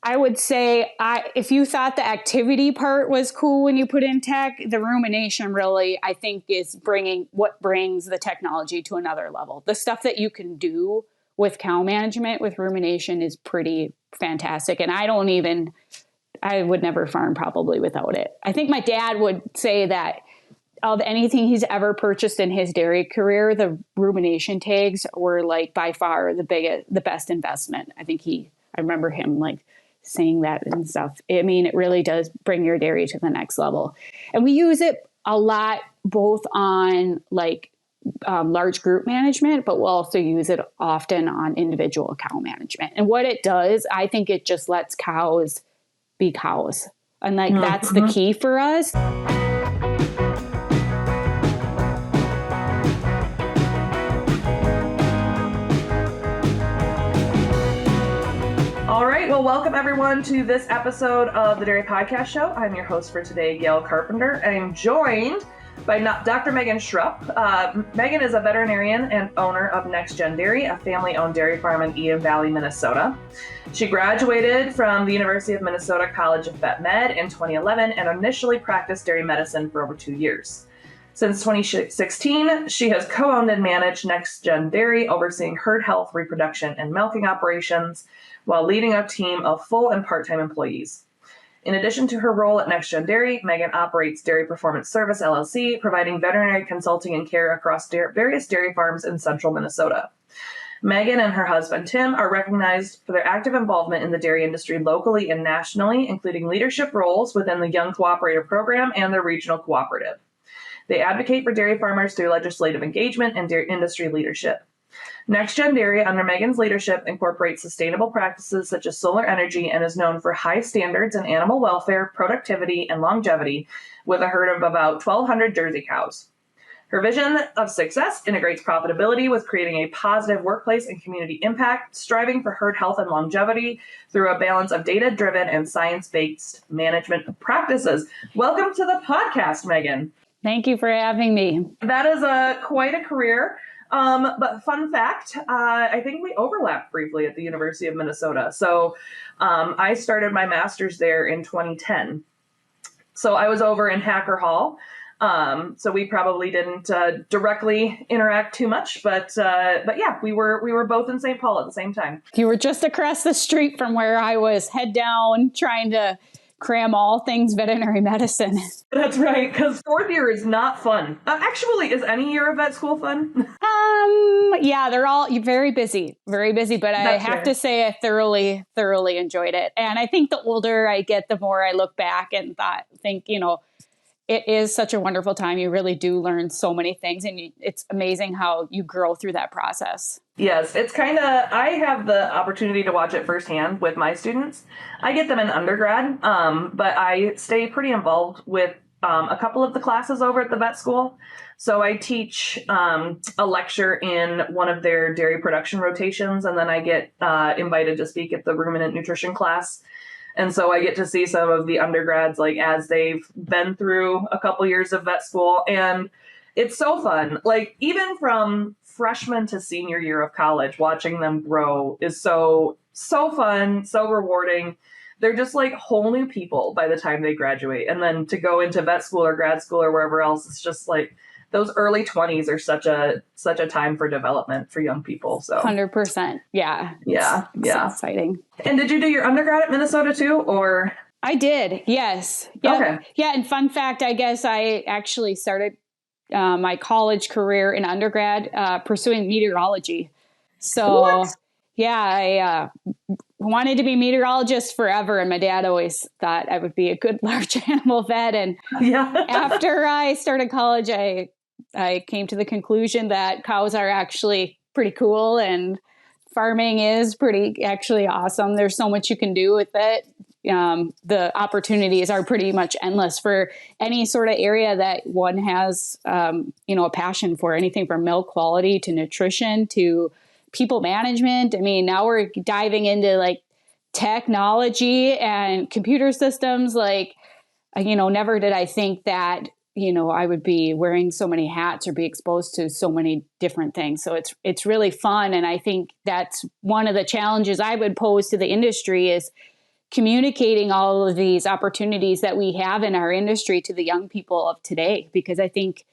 I would say if you thought the activity part was cool when you put in tech, the rumination really, I think, is what brings the technology to another level. The stuff that you can do with cow management with rumination is pretty fantastic. And I would never farm probably without it. I think my dad would say that of anything he's ever purchased in his dairy career, the rumination tags were like by far the best investment. I remember him like saying that and stuff. I mean, it really does bring your dairy to the next level. And we use it a lot, both on like large group management, but we'll also use it often on individual cow management. And what it does, I think it just lets cows be cows. And like, that's the key for us. All right. Well, welcome everyone to this episode of the Dairy Podcast Show. I'm your host for today, Gail Carpenter, and I'm joined by Dr. Megan Schrupp. Megan is a veterinarian and owner of NexGen Dairy, a family-owned dairy farm in Eden Valley, Minnesota. She graduated from the University of Minnesota College of Vet Med in 2011 and initially practiced dairy medicine for over 2 years. Since 2016, she has co-owned and managed NexGen Dairy, overseeing herd health, reproduction, and milking operations, while leading a team of full and part-time employees. In addition to her role at NexGen Dairy, Megan operates Dairy Performance Service, LLC, providing veterinary consulting and care across various dairy farms in central Minnesota. Megan and her husband, Tim, are recognized for their active involvement in the dairy industry locally and nationally, including leadership roles within the Young Cooperator Program and their regional cooperative. They advocate for dairy farmers through legislative engagement and dairy industry leadership. NexGen Dairy, under Megan's leadership, incorporates sustainable practices such as solar energy and is known for high standards in animal welfare, productivity, and longevity, with a herd of about 1,200 Jersey cows. Her vision of success integrates profitability with creating a positive workplace and community impact, striving for herd health and longevity through a balance of data-driven and science-based management practices. Welcome to the podcast, Megan. Thank you for having me. That is quite a career. But fun fact, I think we overlapped briefly at the University of Minnesota. So I started my master's there in 2010. So I was over in Hacker Hall. So we probably didn't directly interact too much, but yeah, we were both in St. Paul at the same time. You were just across the street from where I was, head down, trying to cram all things veterinary medicine. That's right, because fourth year is not fun. Actually, is any year of vet school fun? Yeah, they're all very busy, but I have to say I thoroughly enjoyed it. And I think the older I get, the more I look back and think, it is such a wonderful time. You really do learn so many things, and it's amazing how you grow through that process. Yes, it's I have the opportunity to watch it firsthand with my students. I get them in undergrad, but I stay pretty involved with a couple of the classes over at the vet school. So I teach a lecture in one of their dairy production rotations, and then I get invited to speak at the ruminant nutrition class. And so I get to see some of the undergrads, like, as they've been through a couple years of vet school. And it's so fun. Like, even from freshman to senior year of college, watching them grow is so fun, so rewarding. They're just like whole new people by the time they graduate. And then to go into vet school or grad school or wherever else, it's just like those early 20s are such a time for development for young people. So 100%. Yeah. Yeah. It's exciting. And did you do your undergrad at Minnesota too, or? I did. Yes. Yep. Okay. Yeah. And fun fact, I guess I actually started my college career in undergrad pursuing meteorology. So what? Yeah, I wanted to be a meteorologist forever. And my dad always thought I would be a good large animal vet. And after I started college, I came to the conclusion that cows are actually pretty cool and farming is pretty actually awesome. There's so much you can do with it. The opportunities are pretty much endless for any sort of area that one has, a passion for, anything from milk quality to nutrition to people management. I mean, now we're diving into like technology and computer systems. Like, never did I think that, I would be wearing so many hats or be exposed to so many different things. So it's really fun. And I think that's one of the challenges I would pose to the industry is communicating all of these opportunities that we have in our industry to the young people of today, because I think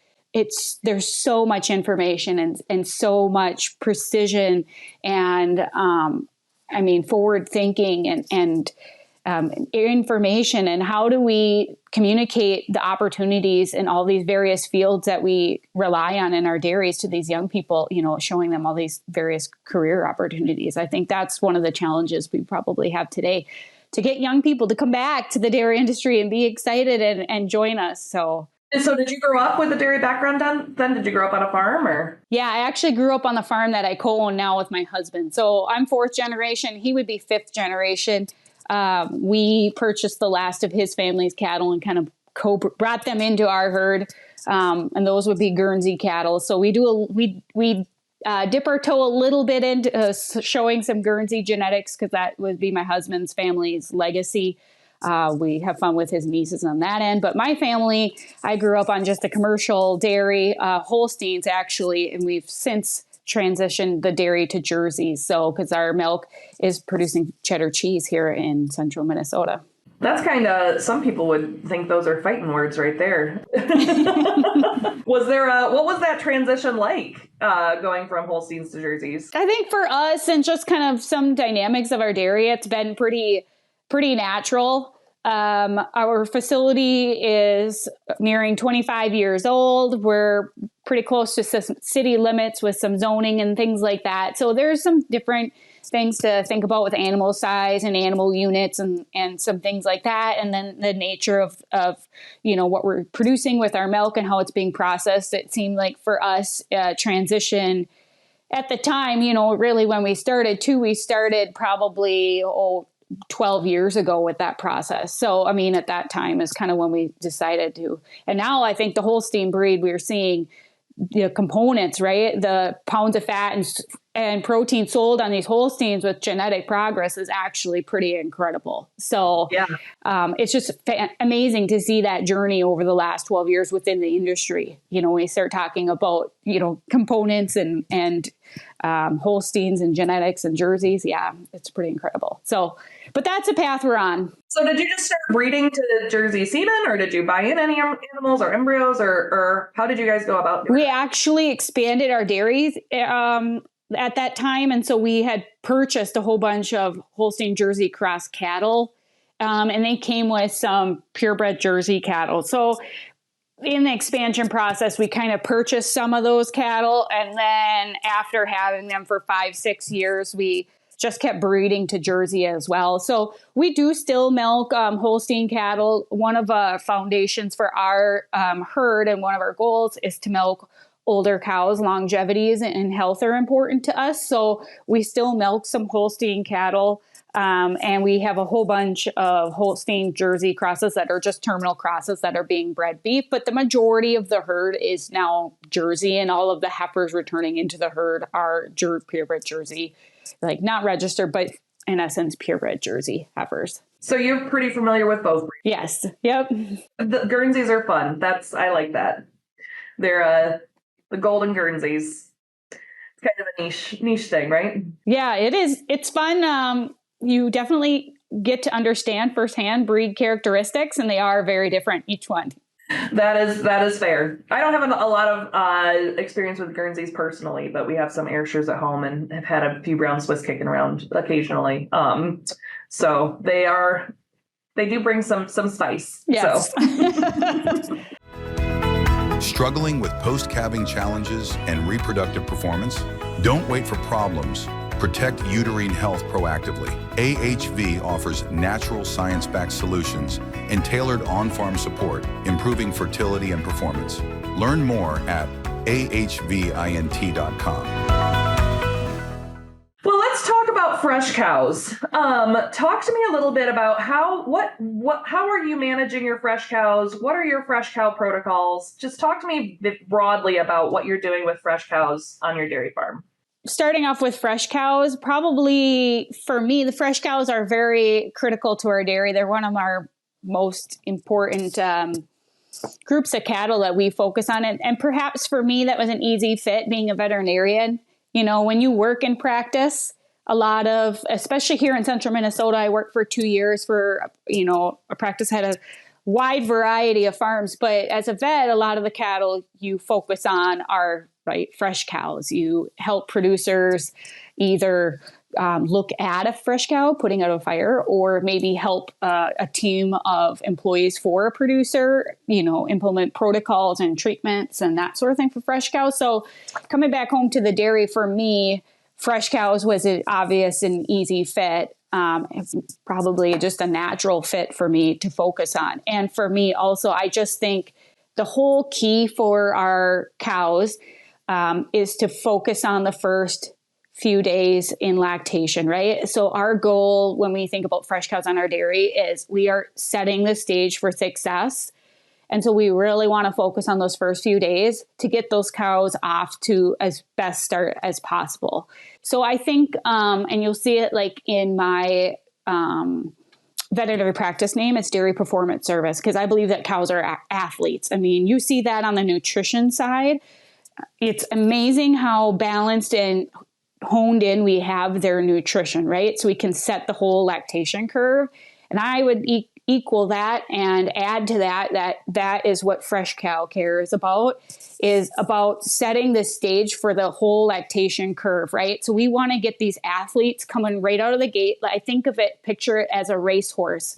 there's so much information and so much precision and, forward thinking and information, and how do we communicate the opportunities in all these various fields that we rely on in our dairies to these young people, showing them all these various career opportunities. I think that's one of the challenges we probably have today, to get young people to come back to the dairy industry and be excited and join us. So did you grow up with a dairy background then? Did you grow up on a farm or? Yeah, I actually grew up on the farm that I co-own now with my husband. So I'm 4th generation. He would be 5th generation. We purchased the last of his family's cattle and kind of brought them into our herd. And those would be Guernsey cattle. So we dip our toe a little bit into showing some Guernsey genetics, because that would be my husband's family's legacy. We have fun with his nieces on that end. But my family, I grew up on just a commercial dairy, Holsteins actually, and we've since transitioned the dairy to Jerseys. So, because our milk is producing cheddar cheese here in central Minnesota. That's kind of, some people would think those are fighting words right there. What was that transition like, going from Holsteins to Jerseys? I think for us, and just kind of some dynamics of our dairy, it's been pretty natural. Our facility is nearing 25 years old. We're pretty close to some city limits with some zoning and things like that. So there's some different things to think about with animal size and animal units and some things like that. And then the nature of what we're producing with our milk and how it's being processed. It seemed like for us, transition at the time, really when we started probably 12 years ago with that process. So, at that time is kind of when we decided to. And now I think the Holstein breed, we're seeing the components, right? The pounds of fat and protein sold on these Holsteins with genetic progress is actually pretty incredible. So yeah. It's just amazing to see that journey over the last 12 years within the industry. We start talking about, components and Holsteins and genetics and Jerseys. Yeah, it's pretty incredible. So, but that's a path we're on. So did you just start breeding to Jersey semen, or did you buy in any animals or embryos, or how did you guys go about doing We actually expanded our dairies at that time. And so we had purchased a whole bunch of Holstein Jersey cross cattle, and they came with some purebred Jersey cattle. So in the expansion process, we kind of purchased some of those cattle. And then after having them for 5-6 years, we just kept breeding to Jersey as well. So we do still milk Holstein cattle. One of the foundations for our herd and one of our goals is to milk older cows. Longevities and health are important to us. So we still milk some Holstein cattle. And we have a whole bunch of Holstein Jersey crosses that are just terminal crosses that are being bred beef. But the majority of the herd is now Jersey, and all of the heifers returning into the herd are purebred Jersey, like not registered, but in essence, purebred Jersey heifers. So you're pretty familiar with both breeds? Yes. Yep. The Guernseys are fun. I like that. They're the golden Guernseys. It's kind of a niche thing, right? Yeah, it is. It's fun. You definitely get to understand firsthand breed characteristics, and they are very different, each one. That is fair. I don't have a lot of experience with Guernseys personally, but we have some Ayrshires at home and have had a few brown Swiss kicking around occasionally. So they do bring some spice. Yes. So. Struggling with post-calving challenges and reproductive performance? Don't wait for problems. Protect uterine health proactively. AHV offers natural science-backed solutions and tailored on-farm support, improving fertility and performance. Learn more at ahvint.com. Well, let's talk about fresh cows. Talk to me a little bit about how are you managing your fresh cows? What are your fresh cow protocols? Just talk to me broadly about what you're doing with fresh cows on your dairy farm. Starting off with fresh cows, probably for me, the fresh cows are very critical to our dairy. They're one of our most important groups of cattle that we focus on. And perhaps for me, that was an easy fit being a veterinarian. When you work in practice, a lot of, especially here in central Minnesota, I worked for 2 years for, a practice had a wide variety of farms. But as a vet, a lot of the cattle you focus on are fresh cows. You help producers either look at a fresh cow putting out a fire, or maybe help a team of employees for a producer, implement protocols and treatments and that sort of thing for fresh cows. So coming back home to the dairy, for me, fresh cows was an obvious and easy fit. Probably just a natural fit for me to focus on. And for me also, I just think the whole key for our cows is to focus on the first few days in lactation, right? So our goal when we think about fresh cows on our dairy is we are setting the stage for success. And so we really want to focus on those first few days to get those cows off to as best start as possible. So I think, and you'll see it like in my veterinary practice name, it's Dairy Performance Service, because I believe that cows are athletes. I mean, you see that on the nutrition side. It's amazing how balanced and honed in we have their nutrition, right? So we can set the whole lactation curve. And I would equal that and add to that is what Fresh Cow Care is about setting the stage for the whole lactation curve, right? So we want to get these athletes coming right out of the gate. I think of it, picture it as a racehorse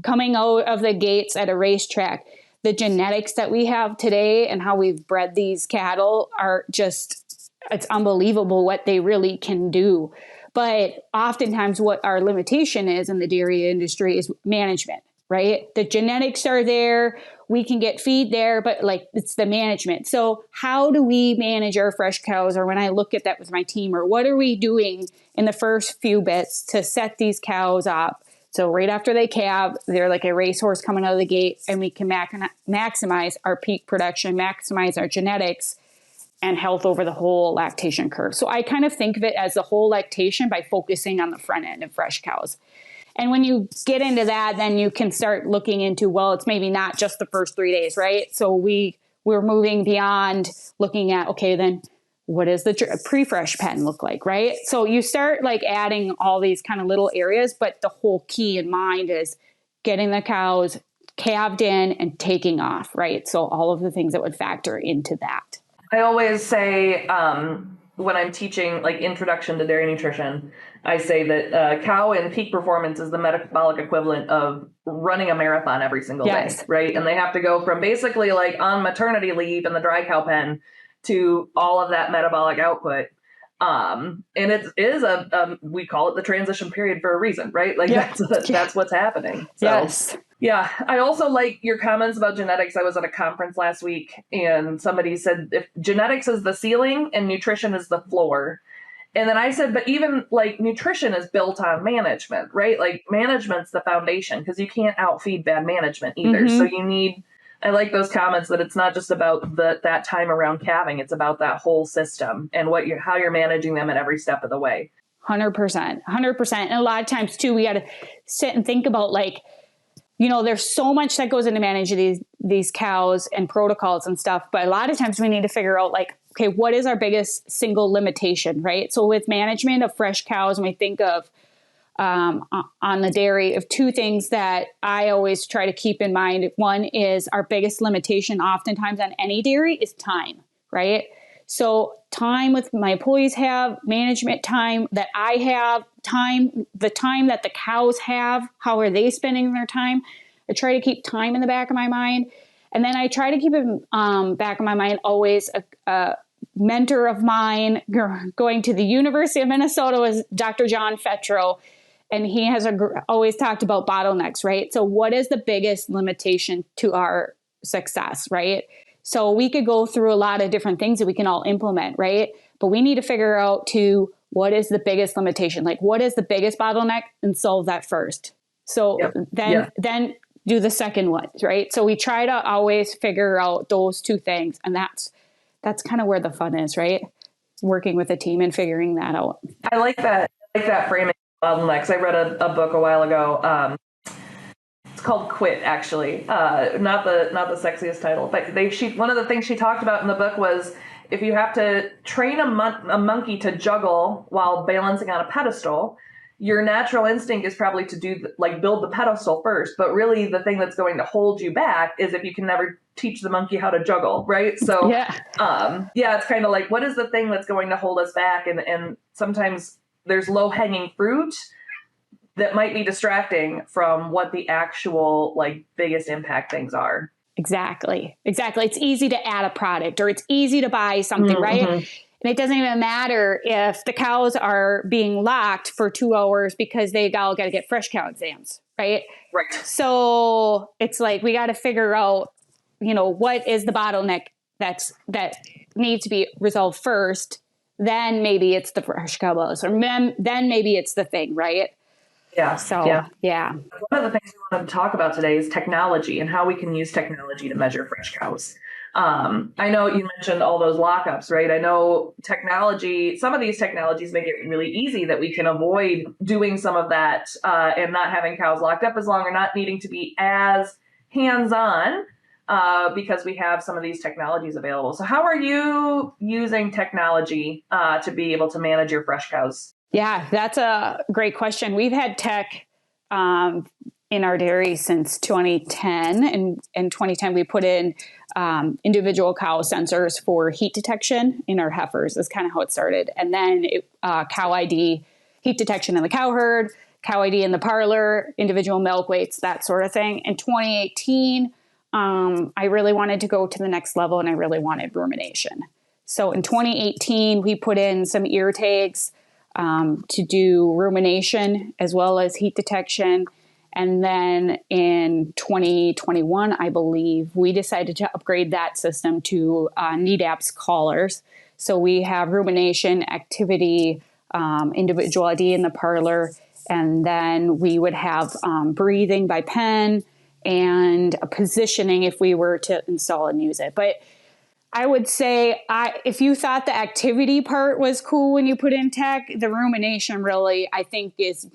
coming out of the gates at a racetrack. The genetics that we have today and how we've bred these cattle are just, it's unbelievable what they really can do. But oftentimes what our limitation is in the dairy industry is management, right? The genetics are there. We can get feed there, but it's the management. So how do we manage our fresh cows? Or when I look at that with my team, or what are we doing in the first few bits to set these cows up? So right after they calve, they're like a racehorse coming out of the gate, and we can maximize our peak production, maximize our genetics and health over the whole lactation curve. So I kind of think of it as the whole lactation by focusing on the front end of fresh cows. And when you get into that, then you can start looking into, well, it's maybe not just the first 3 days, right? So we're moving beyond looking at, okay, then what does the pre-fresh pen look like, right? So you start adding all these kind of little areas, but the whole key in mind is getting the cows calved in and taking off, right? So all of the things that would factor into that. I always say when I'm teaching introduction to dairy nutrition, I say that cow in peak performance is the metabolic equivalent of running a marathon every single day, right? And they have to go from basically on maternity leave in the dry cow pen to all of that metabolic output. And it is we call it the transition period for a reason, right? That's what's happening. So, yes. Yeah. I also like your comments about genetics. I was at a conference last week and somebody said, if genetics is the ceiling and nutrition is the floor. And then I said, but even nutrition is built on management, right? Management's the foundation, because you can't outfeed bad management either. Mm-hmm. So I like those comments that it's not just about that time around calving. It's about that whole system and how you're managing them at every step of the way. 100%. And a lot of times too, we got to sit and think about there's so much that goes into managing these cows and protocols and stuff. But a lot of times we need to figure out okay, what is our biggest single limitation, right? So with management of fresh cows, when we think of on the dairy, of two things that I always try to keep in mind. One is our biggest limitation oftentimes on any dairy is time, right? So time with my employees have, management time that I have, the time that the cows have, how are they spending their time? I try to keep time in the back of my mind. And then I try to keep it back of my mind always a mentor of mine going to the University of Minnesota was Dr. John Fetro. And he has always talked about bottlenecks, right? So what is the biggest limitation to our success, right? So we could go through a lot of different things that we can all implement, right? But we need to figure out what is the biggest limitation? What is the biggest bottleneck, and solve that first. So then do the second one, right? So we try to always figure out those two things. And that's kind of where the fun is, right? Working with a team and figuring that out. I like that framing. Bottlenecks. I read a book a while ago. It's called Quit, actually. Not the sexiest title, but one of the things she talked about in the book was if you have to train a monkey to juggle while balancing on a pedestal, your natural instinct is probably to build the pedestal first. But really the thing that's going to hold you back is if you can never teach the monkey how to juggle, right? So, it's kind of like, what is the thing that's going to hold us back? And sometimes there's low hanging fruit that might be distracting from what the actual biggest impact things are. Exactly. It's easy to add a product, or it's easy to buy something, right? And it doesn't even matter if the cows are being locked for 2 hours because they all got to get fresh cow exams, right? Right. So it's like, we got to figure out, what is the bottleneck that needs to be resolved first. Then maybe it's the fresh cow bolus, or then maybe it's the thing, right? Yeah. So, yeah. One of the things we wanted to talk about today is technology and how we can use technology to measure fresh cows. I know you mentioned all those lockups, right? I know some of these technologies make it really easy that we can avoid doing some of that and not having cows locked up as long, or not needing to be as hands-on because we have some of these technologies available. So how are you using technology to be able to manage your fresh cows? Yeah, that's a great question. We've had tech in our dairy since 2010. And in 2010, we put in individual cow sensors for heat detection in our heifers. That's kind of how it started. And then cow ID, heat detection in the cow herd, cow ID in the parlor, individual milk weights, that sort of thing. In 2018, I really wanted to go to the next level, and I really wanted rumination. So in 2018, we put in some ear tags to do rumination as well as heat detection. And then in 2021, I believe, we decided to upgrade that system to NEDAPS collars. So we have rumination, activity, individual ID in the parlor, and then we would have breathing by pen and a positioning if we were to install and use it. But I would say if you thought the activity part was cool when you put in tech, the rumination really, I think, is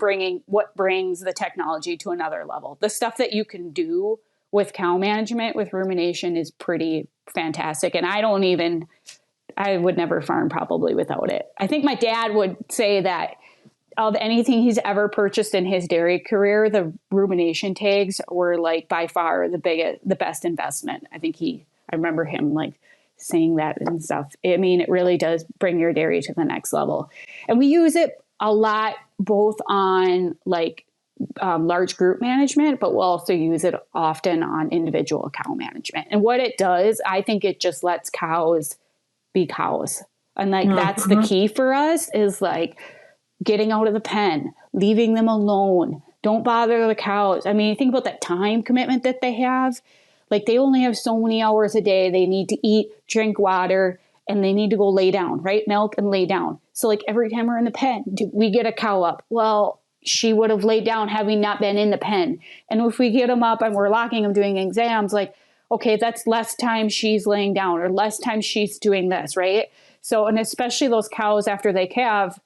what brings the technology to another level. The stuff that you can do with cow management with rumination is pretty fantastic. And I would never farm probably without it. I think my dad would say that of anything he's ever purchased in his dairy career, the rumination tags were by far the best investment. I remember him saying that and stuff. I mean, it really does bring your dairy to the next level. And we use it a lot, both on large group management, but we'll also use it often on individual cow management. And what it does, I think it just lets cows be cows. And that's the key for us, is getting out of the pen, leaving them alone. Don't bother the cows. I mean, think about that time commitment that they have. They only have so many hours a day. They need to eat, drink water, and they need to go lay down, right? Milk and lay down. So every time we're in the pen, we get a cow up. Well, she would have laid down having not been in the pen. And if we get them up and we're locking them doing exams, okay, that's less time she's laying down, or less time she's doing this, right? So, and especially those cows after they calve,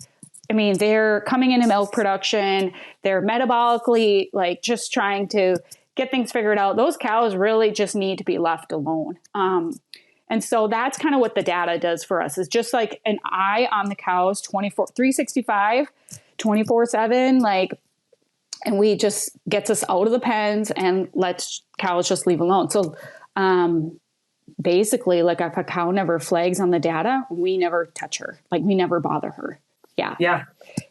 I mean, they're coming into milk production. They're metabolically just trying to get things figured out. Those cows really just need to be left alone. And so that's kind of what the data does for us, is just an eye on the cows 365, 24/7, and we just gets us out of the pens and lets cows just leave alone. So basically, if a cow never flags on the data, we never touch her. We never bother her. Yeah. Yeah.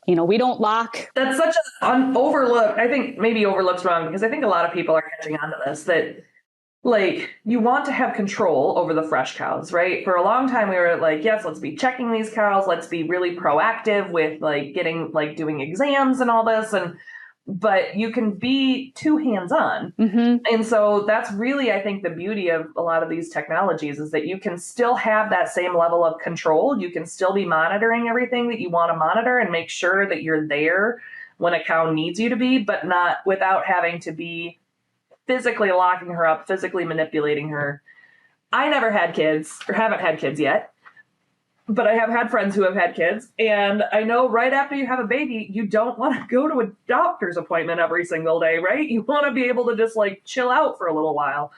We don't lock. That's such an overlooked, I think maybe overlook's wrong, because I think a lot of people are catching on to this, that you want to have control over the fresh cows, right? For a long time, we were yes, let's be checking these cows. Let's be really proactive with getting, doing exams and all this. But you can be too hands-on. Mm-hmm. And so that's really, I think, the beauty of a lot of these technologies, is that you can still have that same level of control. You can still be monitoring everything that you want to monitor and make sure that you're there when a cow needs you to be, but not without having to be physically locking her up, physically manipulating her. I never had kids, or haven't had kids yet. But I have had friends who have had kids, and I know right after you have a baby, you don't want to go to a doctor's appointment every single day, right? You want to be able to just chill out for a little while.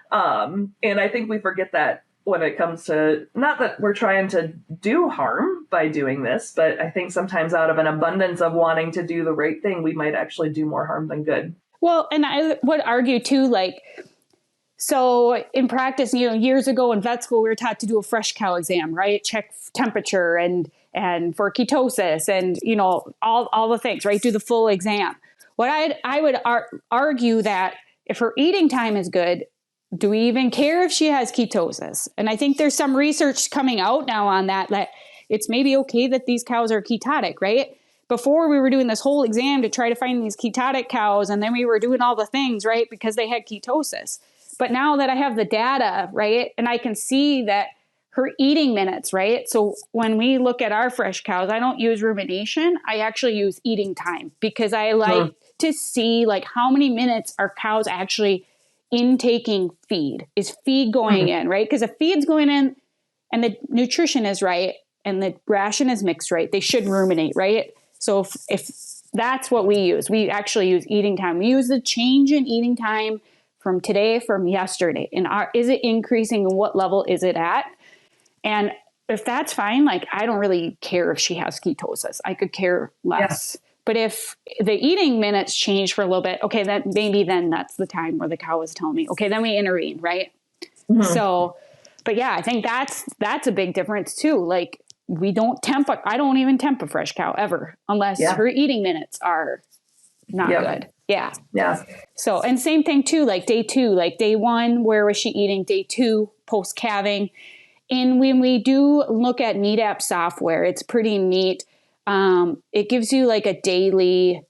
And I think we forget that when it comes to, not that we're trying to do harm by doing this, but I think sometimes out of an abundance of wanting to do the right thing, we might actually do more harm than good. Well, and I would argue too, like, so in practice, years ago in vet school, we were taught to do a fresh cow exam, right? Check temperature and for ketosis and, all the things, right? Do the full exam. I would argue that if her eating time is good, do we even care if she has ketosis? And I think there's some research coming out now on that it's maybe okay that these cows are ketotic, right? Before we were doing this whole exam to try to find these ketotic cows, and then we were doing all the things, right? Because they had ketosis. But now that I have the data, right, and I can see that her eating minutes, right? So when we look at our fresh cows, I don't use rumination. I actually use eating time because I like to see like how many minutes are cows actually intaking feed. Is feed going in, right? Because if feed's going in and the nutrition is right and the ration is mixed right, they should ruminate, right? So if that's what we use, we actually use eating time. We use the change in eating time from today, from yesterday. And is it increasing and what level is it at? And if that's fine, like, I don't really care if she has ketosis. I could care less. Yeah. But if the eating minutes change for a little bit, okay, then that's the time where the cow is telling me, okay, then we intervene, right? Mm-hmm. So, but yeah, I think that's a big difference too. Like, I don't even temp a fresh cow ever unless her eating minutes are not good. Yeah. Yeah. So, and same thing too, like day 2, like day 1, where was she eating? Day 2, post-calving. And when we do look at NeedApp software, it's pretty neat. It gives you like a daily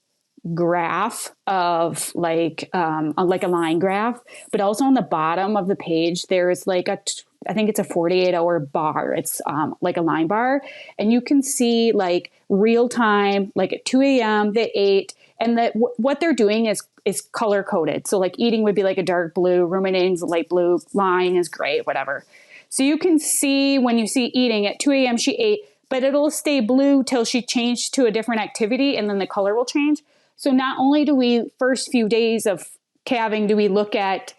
graph of like a line graph, but also on the bottom of the page, there's like I think it's a 48-hour bar. It's like a line bar, and you can see like real time, like at 2 a.m. they ate, and that what they're doing is color coded. So like eating would be like a dark blue, ruminating's light blue, lying is gray, whatever. So you can see when you see eating at 2 a.m. she ate, but it'll stay blue till she changed to a different activity, and then the color will change. So not only do we first few days of calving do we look at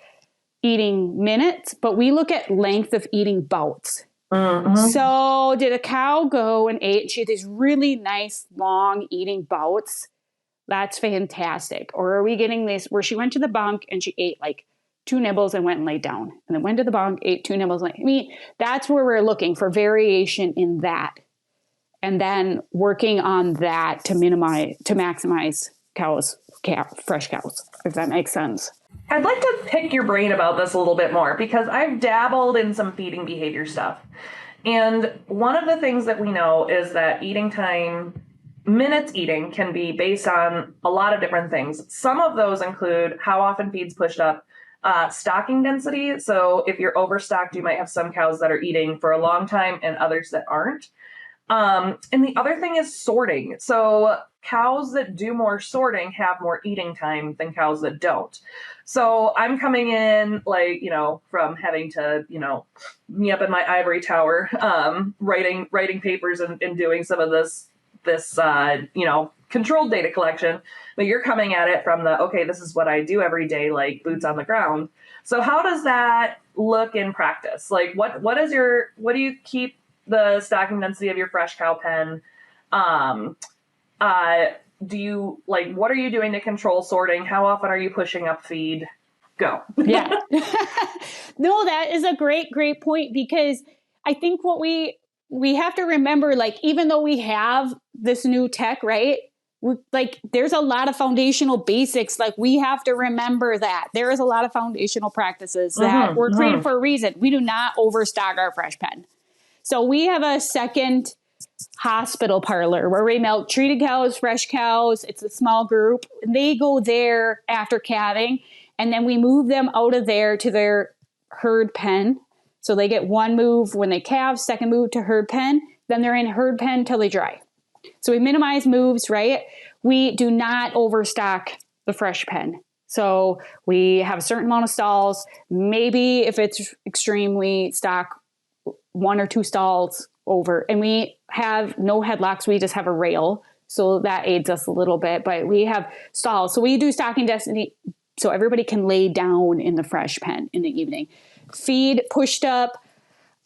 eating minutes, but we look at length of eating bouts. Mm-hmm. So did a cow go and ate? She had these really nice long eating bouts. That's fantastic. Or are we getting this where she went to the bunk and she ate like 2 nibbles and went and laid down, and then went to the bunk, ate 2 nibbles. I mean, that's where we're looking for variation in that, and then working on that to maximize fresh cows, if that makes sense. I'd like to pick your brain about this a little bit more because I've dabbled in some feeding behavior stuff. And one of the things that we know is that eating time, minutes eating, can be based on a lot of different things. Some of those include how often feed's pushed up, stocking density. So if you're overstocked, you might have some cows that are eating for a long time and others that aren't. And the other thing is sorting. So cows that do more sorting have more eating time than cows that don't. So I'm coming in like, from having to, me up in my ivory tower, writing papers and doing some of this, controlled data collection, but you're coming at it from okay, this is what I do every day, like boots on the ground. So how does that look in practice? Like what do you keep the stocking density of your fresh cow pen? Do you what are you doing to control sorting? How often are you pushing up feed? Go. Yeah. No, that is a great point, because I think what we have to remember, like, even though we have this new tech, right? There's a lot of foundational basics. Like, we have to remember that there is a lot of foundational practices that were created for a reason. We do not overstock our fresh pen. So we have a second hospital parlor where we milk treated cows, fresh cows. It's a small group. They go there after calving, and then we move them out of there to their herd pen. So they get one move when they calve, second move to herd pen. Then they're in herd pen till they dry. So we minimize moves, right? We do not overstock the fresh pen. So we have a certain amount of stalls. Maybe if it's extreme, we stock 1 or 2 stalls over. And we have no headlocks. We just have a rail. So that aids us a little bit. But we have stalls. So we do stocking density so everybody can lay down in the fresh pen in the evening. Feed pushed up.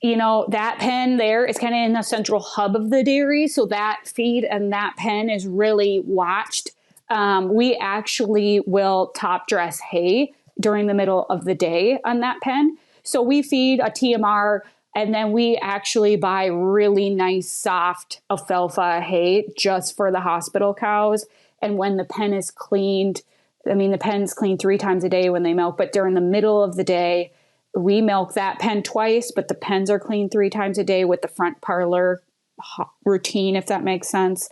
that pen there is kind of in the central hub of the dairy. So that feed and that pen is really watched. We actually will top dress hay during the middle of the day on that pen. So we feed a TMR, and then we actually buy really nice soft alfalfa hay just for the hospital cows. And when the pen is cleaned, the pen's cleaned 3 times a day when they milk, but during the middle of the day, we milk that pen twice, but the pens are cleaned 3 times a day with the front parlor routine, if that makes sense.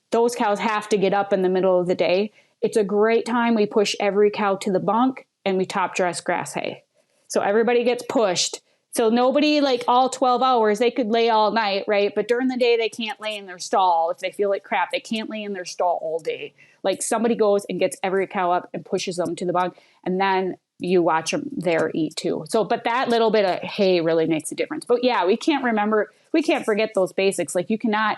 Those cows have to get up in the middle of the day. It's a great time. We push every cow to the bunk and we top dress grass hay. So everybody gets pushed. So nobody, like all 12 hours, they could lay all night, right? But during the day, they can't lay in their stall. If they feel like crap, they can't lay in their stall all day. Like somebody goes and gets every cow up and pushes them to the bunk, and then you watch them there eat too. So, but that little bit of hay really makes a difference. But yeah, we can't forget those basics. Like you cannot,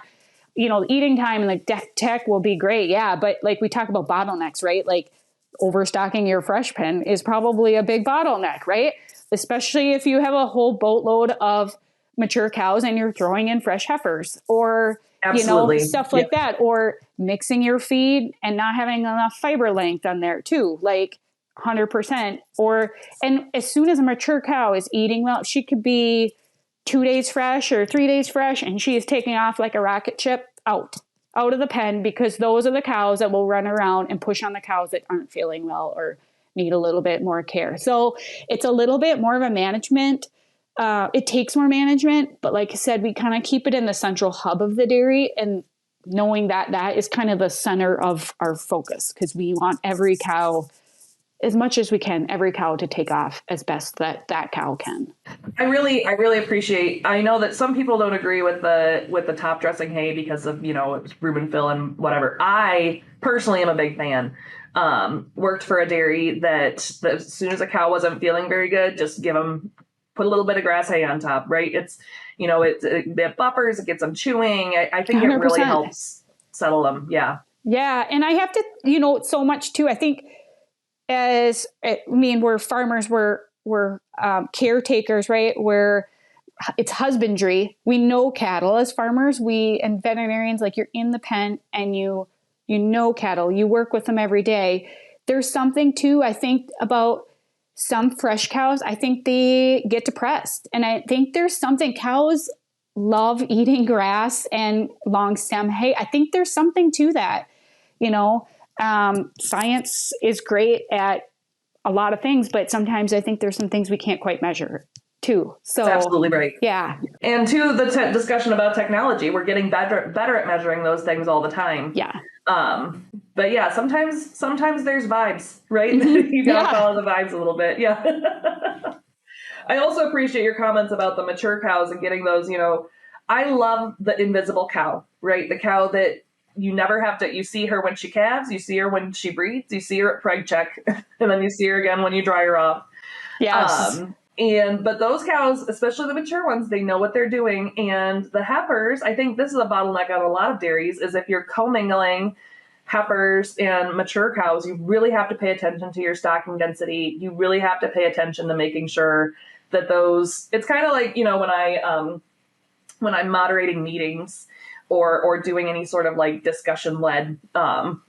eating time and like tech will be great. Yeah. But like we talk about bottlenecks, right? Like overstocking your fresh pen is probably a big bottleneck, right? Especially if you have a whole boatload of mature cows and you're throwing in fresh heifers or, Absolutely. Stuff like that, or mixing your feed and not having enough fiber length on there too, like 100%. And as soon as a mature cow is eating well, she could be 2 days fresh or 3 days fresh, and she is taking off like a rocket ship out of the pen, because those are the cows that will run around and push on the cows that aren't feeling well or need a little bit more care. So it's a little bit more of a management. It takes more management, but like I said, we kind of keep it in the central hub of the dairy, and knowing that that is kind of the center of our focus, because we want every cow, as much as we can, every cow to take off as best that cow can. I really appreciate, I know that some people don't agree with the top dressing hay because of, it's rumen fill and whatever. I personally am a big fan. Worked for a dairy that as soon as a cow wasn't feeling very good, just put a little bit of grass hay on top, right? It's, it buffers, it gets them chewing. I think 100%. It really helps settle them. Yeah. Yeah. And I have to, so much too. I think we're farmers, we're caretakers, right? It's husbandry. We know cattle as farmers, and veterinarians, like you're in the pen and you cattle, you work with them every day. There's something too, I think, about some fresh cows. I think they get depressed. And I think there's something, cows love eating grass and long stem hay. I think there's something to that. Science is great at a lot of things, but sometimes I think there's some things we can't quite measure too. So that's absolutely right. Yeah. And to the discussion about technology, we're getting better at measuring those things all the time. Yeah. But yeah, sometimes there's vibes, right? You gotta follow the vibes a little bit. Yeah. I also appreciate your comments about the mature cows and getting those, I love the invisible cow, right? The cow that you never have to, you see her when she calves, you see her when she breeds, you see her at preg check, and then you see her again when you dry her off. Yes. But those cows, especially the mature ones, they know what they're doing. And the heifers, I think this is a bottleneck on a lot of dairies, is if you're commingling heifers and mature cows, you really have to pay attention to your stocking density. You really have to pay attention to making sure that it's kind of like, when I'm moderating meetings or doing any sort of like discussion-led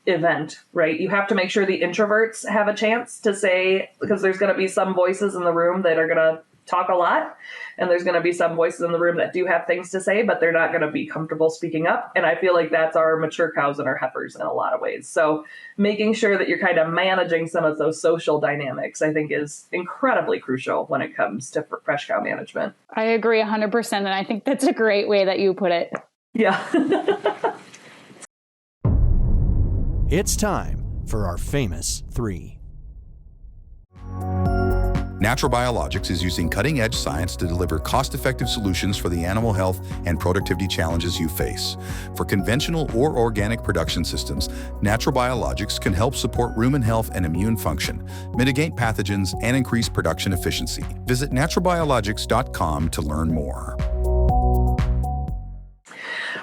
event, right? You have to make sure the introverts have a chance to say, because there's going to be some voices in the room that are going to talk a lot, and there's going to be some voices in the room that do have things to say, but they're not going to be comfortable speaking up. And I feel like that's our mature cows and our heifers in a lot of ways. So making sure that you're kind of managing some of those social dynamics, I think, is incredibly crucial when it comes to fresh cow management. I agree 100%. And I think that's a great way that you put it. Yeah. It's time for our famous 3. Natural Biologics is using cutting-edge science to deliver cost-effective solutions for the animal health and productivity challenges you face. For conventional or organic production systems, Natural Biologics can help support rumen health and immune function, mitigate pathogens, and increase production efficiency. Visit naturalbiologics.com to learn more.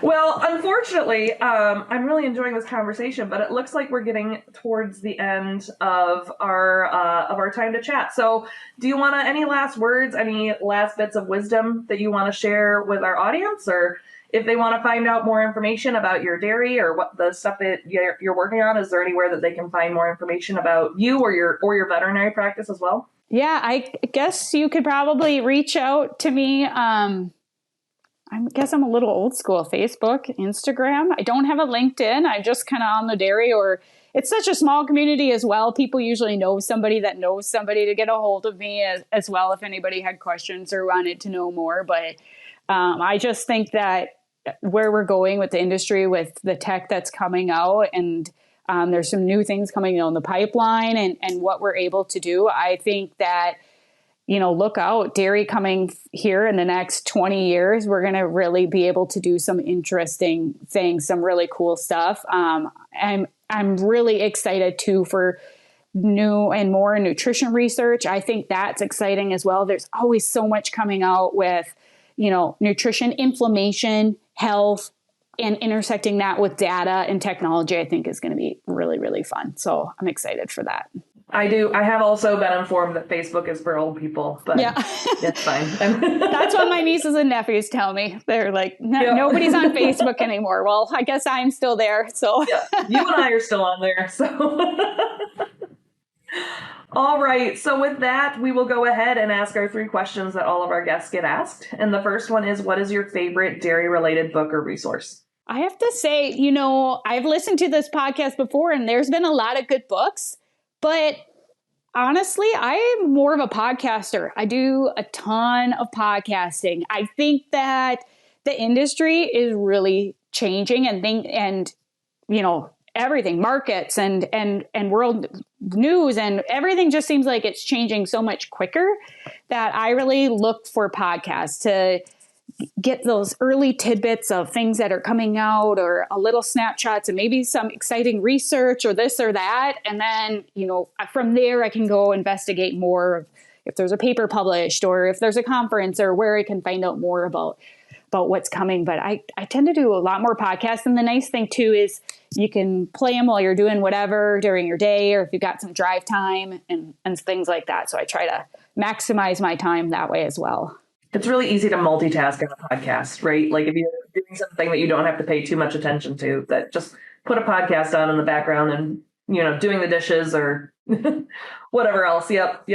Well, unfortunately, I'm really enjoying this conversation, but it looks like we're getting towards the end of our time to chat. So, do you want any last words, any last bits of wisdom that you want to share with our audience, or if they want to find out more information about your dairy or what the stuff that you're working on? Is there anywhere that they can find more information about you or your veterinary practice as well? Yeah, I guess you could probably reach out to me. I guess I'm a little old school. Facebook, Instagram. I don't have a LinkedIn. I'm just kind of on the dairy, or it's such a small community as well. People usually know somebody that knows somebody to get a hold of me as well if anybody had questions or wanted to know more. But I just think that where we're going with the industry, with the tech that's coming out, and there's some new things coming in the pipeline and what we're able to do, I think that, look out, dairy coming here in the next 20 years, we're going to really be able to do some interesting things, some really cool stuff. I'm really excited too for new and more nutrition research. I think that's exciting as well. There's always so much coming out with, nutrition, inflammation, health, and intersecting that with data and technology, I think is going to be really, really fun. So I'm excited for that. I do. I have also been informed that Facebook is for old people, but yeah, it's fine. That's what my nieces and nephews tell me. They're like, nobody's on Facebook anymore. Well, I guess I'm still there. So yeah, you and I are still on there. So all right. So with that, we will go ahead and ask our 3 questions that all of our guests get asked. And the first one is, what is your favorite dairy related book or resource? I have to say, I've listened to this podcast before and there's been a lot of good books. But honestly, I am more of a podcaster. I do a ton of podcasting. I think that the industry is really changing and everything, markets and world news and everything just seems like it's changing so much quicker that I really look for podcasts to get those early tidbits of things that are coming out or a little snapshots and maybe some exciting research or this or that. And then, from there I can go investigate more if there's a paper published or if there's a conference or where I can find out more about what's coming. But I tend to do a lot more podcasts. And the nice thing too is you can play them while you're doing whatever during your day, or if you've got some drive time and things like that. So I try to maximize my time that way as well. It's really easy to multitask on a podcast, right? Like if you're doing something that you don't have to pay too much attention to, that just put a podcast on in the background and, doing the dishes or whatever else. Yep.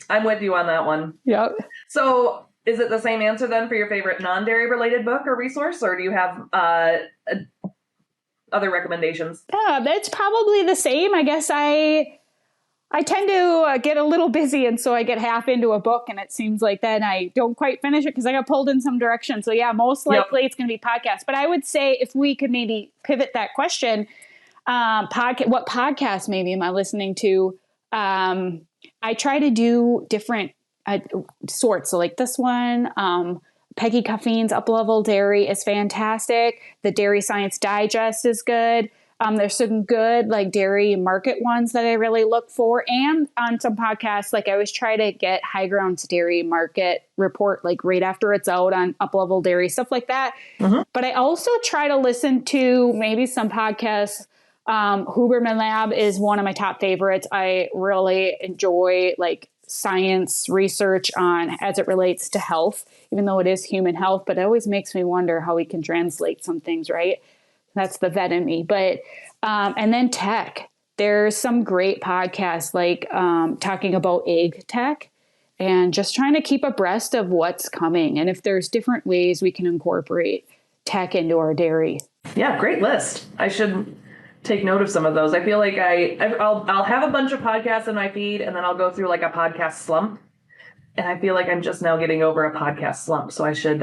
I'm with you on that one. Yep. So is it the same answer then for your favorite non-dairy related book or resource, or do you have other recommendations? Yeah, that's probably the same. I guess I tend to get a little busy, and so I get half into a book, and it seems like then I don't quite finish it because I got pulled in some direction. So yeah, most likely It's going to be podcasts. But I would say if we could maybe pivot that question, what podcast maybe am I listening to? I try to do different sorts. So like this one, Peggy Caffeine's Up Level Dairy is fantastic. The Dairy Science Digest is good. There's some good like dairy market ones that I really look for. And on some podcasts, like I always try to get High Ground's Dairy Market Report, like right after it's out on Up Level Dairy, stuff like that. Mm-hmm. But I also try to listen to maybe some podcasts. Huberman Lab is one of my top favorites. I really enjoy like science research on as it relates to health, even though it is human health, but it always makes me wonder how we can translate some things, right? That's the vet in me. But, and then tech, there's some great podcasts like talking about egg tech and just trying to keep abreast of what's coming. And if there's different ways we can incorporate tech into our dairy. Yeah, great list. I should take note of some of those. I feel like I'll have a bunch of podcasts in my feed and then I'll go through like a podcast slump. And I feel like I'm just now getting over a podcast slump. So I should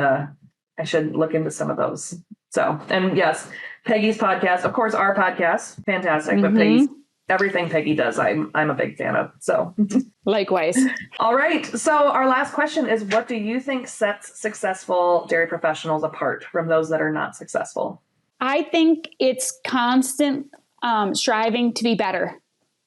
look into some of those. So, and yes, Peggy's podcast, of course, our podcast, fantastic. But Peggy's, everything Peggy does, I'm a big fan of. So likewise. All right. So our last question is, what do you think sets successful dairy professionals apart from those that are not successful? I think it's constant striving to be better,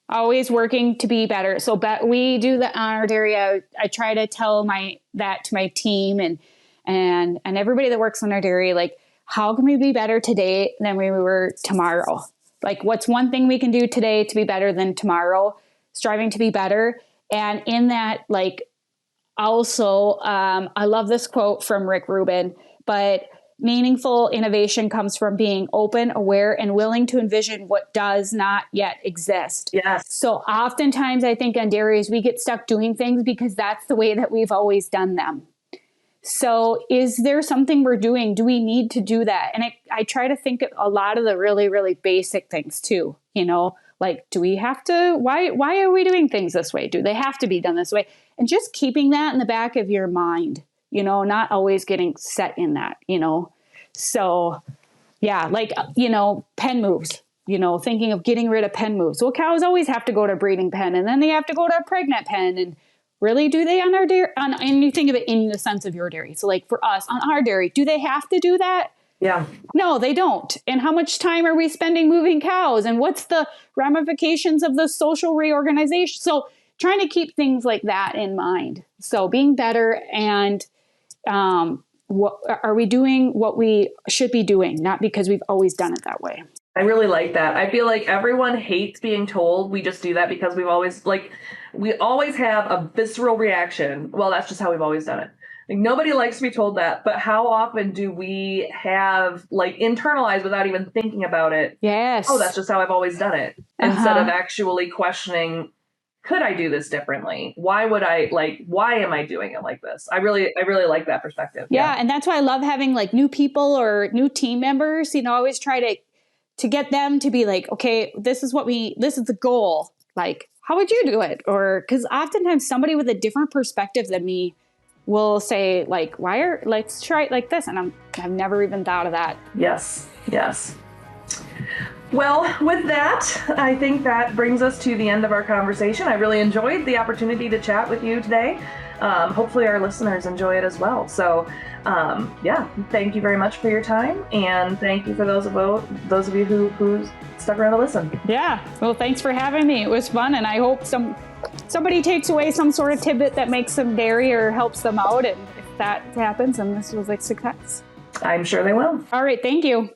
always working to be better. So we do that on our dairy. I try to tell that to my team and everybody that works on our dairy, like, how can we be better today than we were tomorrow? Like, what's one thing we can do today to be better than tomorrow? Striving to be better. And in that, like, also, I love this quote from Rick Rubin, but meaningful innovation comes from being open, aware, and willing to envision what does not yet exist. Yes. So oftentimes I think on dairies, we get stuck doing things because that's the way that we've always done them. So is there something we're doing? Do we need to do that? And I try to think of a lot of the really, really basic things too, you know, like, do we have to, why are we doing things this way? Do they have to be done this way? And just keeping that in the back of your mind, you know, not always getting set in that, you know? So yeah, like, you know, pen moves, you know, thinking of getting rid of pen moves. Well, cows always have to go to a breeding pen and then they have to go to a pregnant pen. And really, do they on our dairy, and you think of it in the sense of your dairy. So like for us on our dairy, do they have to do that? Yeah. No, they don't. And how much time are we spending moving cows? And what's the ramifications of the social reorganization? So trying to keep things like that in mind. So being better and what are we doing what we should be doing, not because we've always done it that way. I really like that. I feel like everyone hates being told we just do that because we always have a visceral reaction. Well, that's just how we've always done it. Like, nobody likes to be told that, but how often do we have like internalized without even thinking about it? Yes. Oh, that's just how I've always done it. Instead of actually questioning, could I do this differently? Why am I doing it like this? I really like that perspective. Yeah. And that's why I love having like new people or new team members, you know, I always try to get them to be like, okay, this is the goal. Like, how would you do it? Or because oftentimes somebody with a different perspective than me will say like, let's try it like this. And I've never even thought of that. Yes. Yes. Well, with that, I think that brings us to the end of our conversation. I really enjoyed the opportunity to chat with you today. Hopefully our listeners enjoy it as well. So, thank you very much for your time. And thank you for those of you who stuck around to listen. Yeah. Well, thanks for having me. It was fun. And I hope somebody takes away some sort of tidbit that makes them dairy or helps them out. And if that happens, then this was like success. I'm sure they will. All right. Thank you.